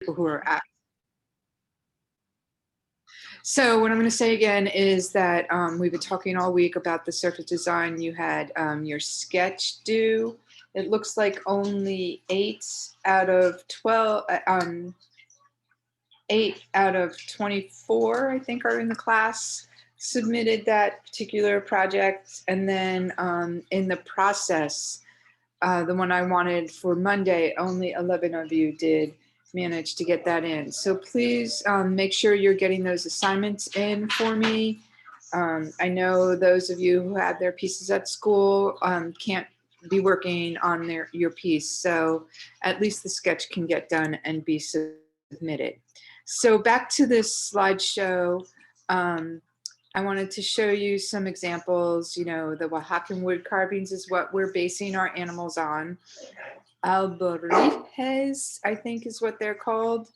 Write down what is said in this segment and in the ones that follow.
people who are at. So what I'm going to say again is that we've been talking all week about the surface design. You had your sketch due. It looks like only 8 out of 12, 8 out of 24, I think, are in the class submitted that particular project. And then in the process, the one I wanted for Monday, only 11 of you did manage to get that in. So please make sure you're getting those assignments in for me. I know those of you who have their pieces at school can't be working on your piece, so at least the sketch can get done and be submitted. So back to this slideshow. I wanted to show you some examples. You know, the Oaxacan wood carvings is what we're basing our animals on. Albarijes, I think is what they're called.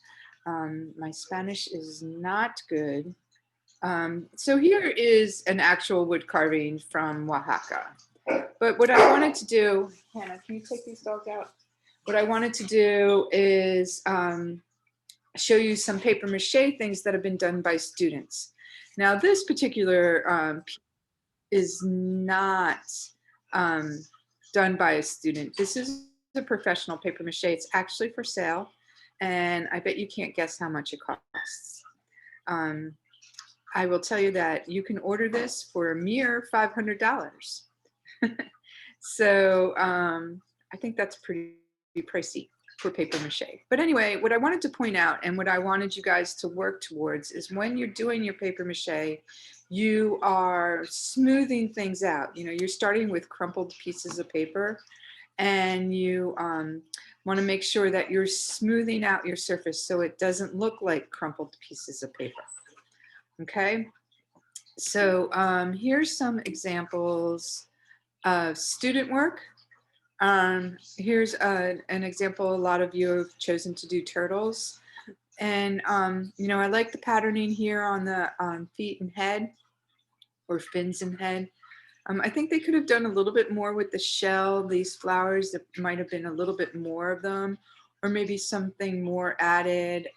My Spanish is not good. So here is an actual wood carving from Oaxaca. But what I wanted to do, Hannah, can you take these dogs out? What I wanted to do is show you some paper mache things that have been done by students. Now, this particular is not done by a student. This is a professional paper mache. It's actually for sale, and I bet you can't guess how much it costs. I will tell you that you can order this for a mere $500. So I think that's pretty pricey for paper mache. But anyway, what I wanted to point out and what I wanted you guys to work towards is when you're doing your paper mache, you are smoothing things out. You know, you're starting with crumpled pieces of paper, and you want to make sure that you're smoothing out your surface so it doesn't look like crumpled pieces of paper. Okay, so here's some examples of student work. Here's an example. A lot of you have chosen to do turtles. And, you know, I like the patterning here on the feet and head, or fins and head. I think they could have done a little bit more with the shell, these flowers. There might have been a little bit more of them, or maybe something more added.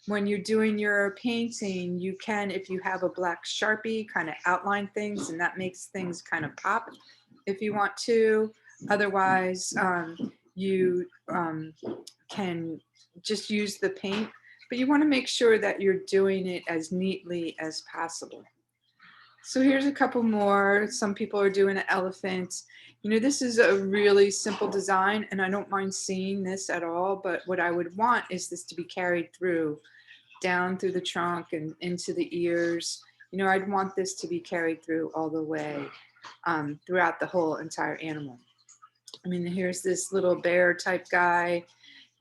When you're doing your painting, you can, if you have a black Sharpie, kind of outline things, and that makes things kind of pop if you want to. Otherwise, you can just use the paint, but you want to make sure that you're doing it as neatly as possible. So here's a couple more. Some people are doing an elephant. You know, this is a really simple design, and I don't mind seeing this at all, but what I would want is this to be carried through, down through the trunk and into the ears. You know, I'd want this to be carried through all the way throughout the whole entire animal. I mean, here's this little bear type guy.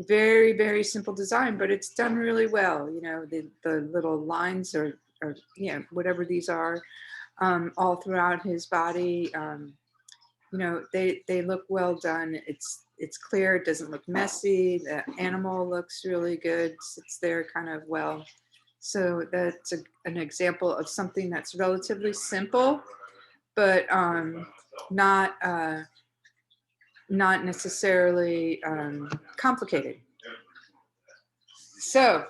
Very, very simple design, but it's done really well. You know, the little lines or yeah, whatever these are, all throughout his body. You know, they look well done. It's clear. It doesn't look messy. The animal looks really good. Sits there kind of well. So that's an example of something that's relatively simple, but not necessarily complicated. So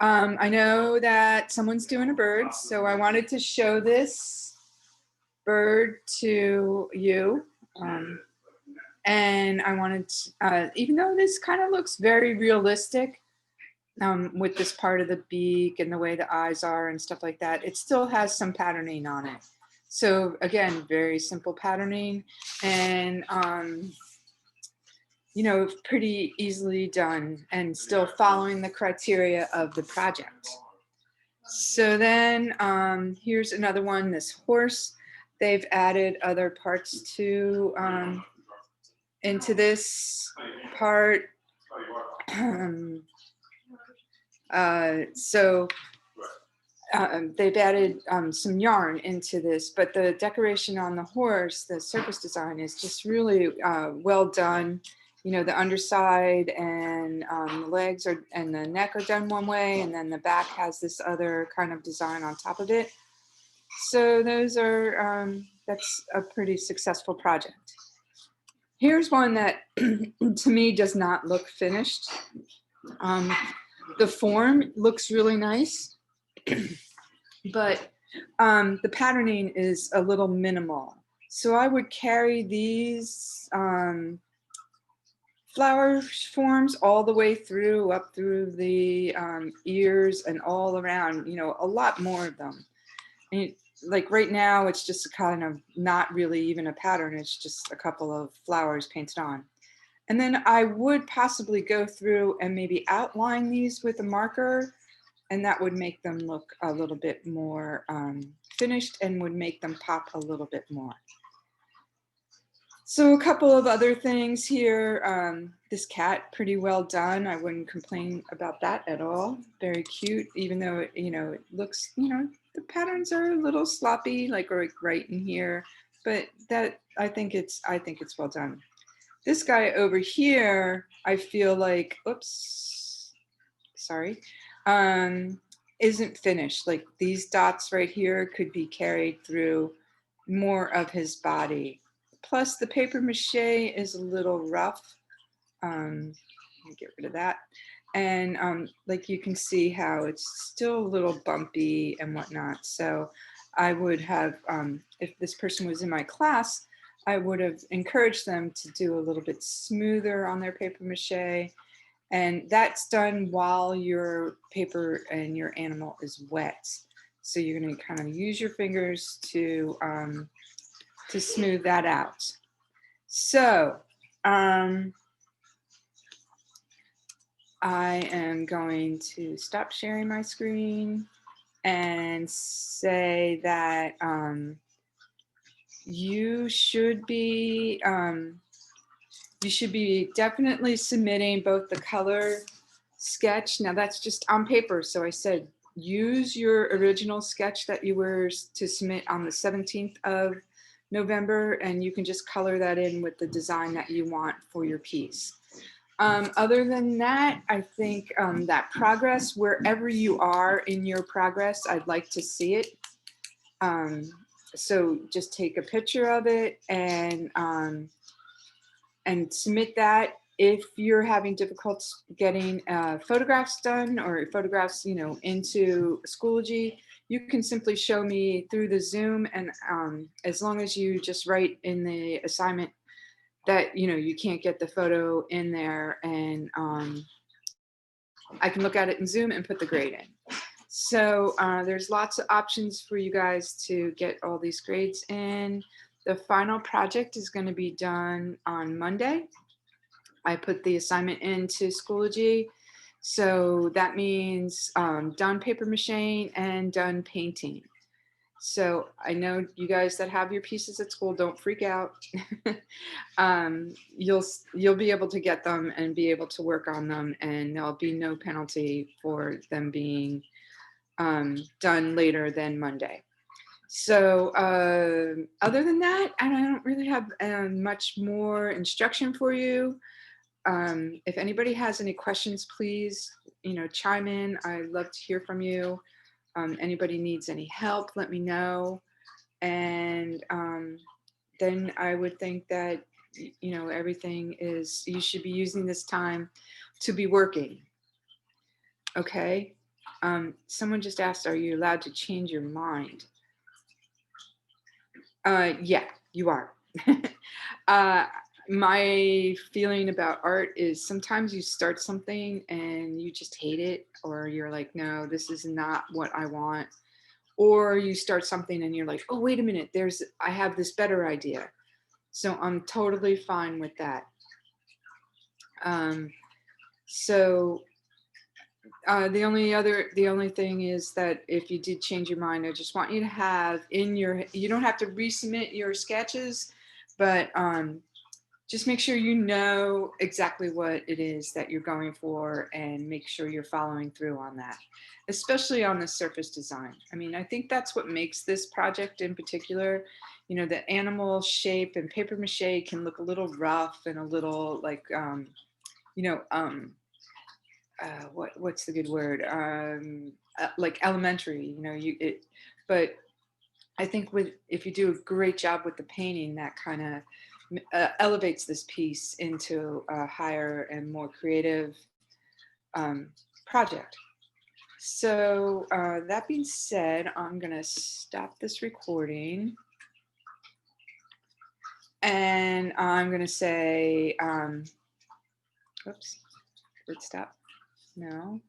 I know that someone's doing a bird, so I wanted to show this bird to you. And I wanted to, even though this kind of looks very realistic with this part of the beak and the way the eyes are and stuff like that, it still has some patterning on it. So again, very simple patterning, and you know, pretty easily done and still following the criteria of the project. So then here's another one, this horse. They've added other parts to into this part. So they've added some yarn into this, but the decoration on the horse, the surface design, is just really well done. You know, the underside and the legs are, and the neck are done one way, and then the back has this other kind of design on top of it. So those are, that's a pretty successful project. Here's one that to me does not look finished. Um, the form looks really nice, but the patterning is a little minimal. So I would carry these flower forms all the way through, up through the ears and all around, you know, a lot more of them. And like right now, it's just kind of not really even a pattern. It's just a couple of flowers painted on. And then I would possibly go through and maybe outline these with a marker, and that would make them look a little bit more finished and would make them pop a little bit more. So a couple of other things here. This cat, pretty well done. I wouldn't complain about that at all. Very cute, even though it, you know, it looks, you know, the patterns are a little sloppy, like right in here. But that I think it's well done. This guy over here, I feel like, oops, sorry, isn't finished. Like these dots right here could be carried through more of his body. Plus the paper mache is a little rough. Let me get rid of that. And like you can see how it's still a little bumpy and whatnot. So I would have, if this person was in my class, I would have encouraged them to do a little bit smoother on their paper mache. And that's done while your paper and your animal is wet. So you're going to kind of use your fingers to smooth that out. So I am going to stop sharing my screen and say that you should be definitely submitting both the color sketch. Now that's just on paper. So I said, use your original sketch that you were to submit on the 17th of November, and you can just color that in with the design that you want for your piece. Other than that, I think that progress, wherever you are in your progress, I'd like to see it. So just take a picture of it and submit that. If you're having difficulty getting photographs done or photographs, you know, into Schoology, you can simply show me through the Zoom, and as long as you just write in the assignment that, you know, you can't get the photo in there, and I can look at it in Zoom and put the grade in. So there's lots of options for you guys to get all these grades in. The final project is going to be done on Monday. I put the assignment into Schoology. So that means done paper mache and done painting. So I know you guys that have your pieces at school, don't freak out. You'll be able to get them and be able to work on them, and there'll be no penalty for them being done later than Monday. So other than that, I don't really have much more instruction for you. If anybody has any questions, please, you know, chime in. I'd love to hear from you. Anybody needs any help, let me know. And then I would think that, you know, everything is, you should be using this time to be working. Okay. Someone just asked, are you allowed to change your mind? Yeah, you are. My feeling about art is sometimes you start something and you just hate it, or you're like, no, this is not what I want. Or you start something and you're like, oh, wait a minute, I have this better idea. So I'm totally fine with that. So the only thing is that if you did change your mind, I just want you to have in your, you don't have to resubmit your sketches, but just make sure you know exactly what it is that you're going for, and make sure you're following through on that, especially on the surface design. I mean, I think that's what makes this project in particular, you know, the animal shape and paper mache can look a little rough and a little like, you know, what's the good word? Like elementary, you know, but I think if you do a great job with the painting, that kind of elevates this piece into a higher and more creative project. So that being said, I'm going to stop this recording. And I'm going to say, oops, let's stop. No.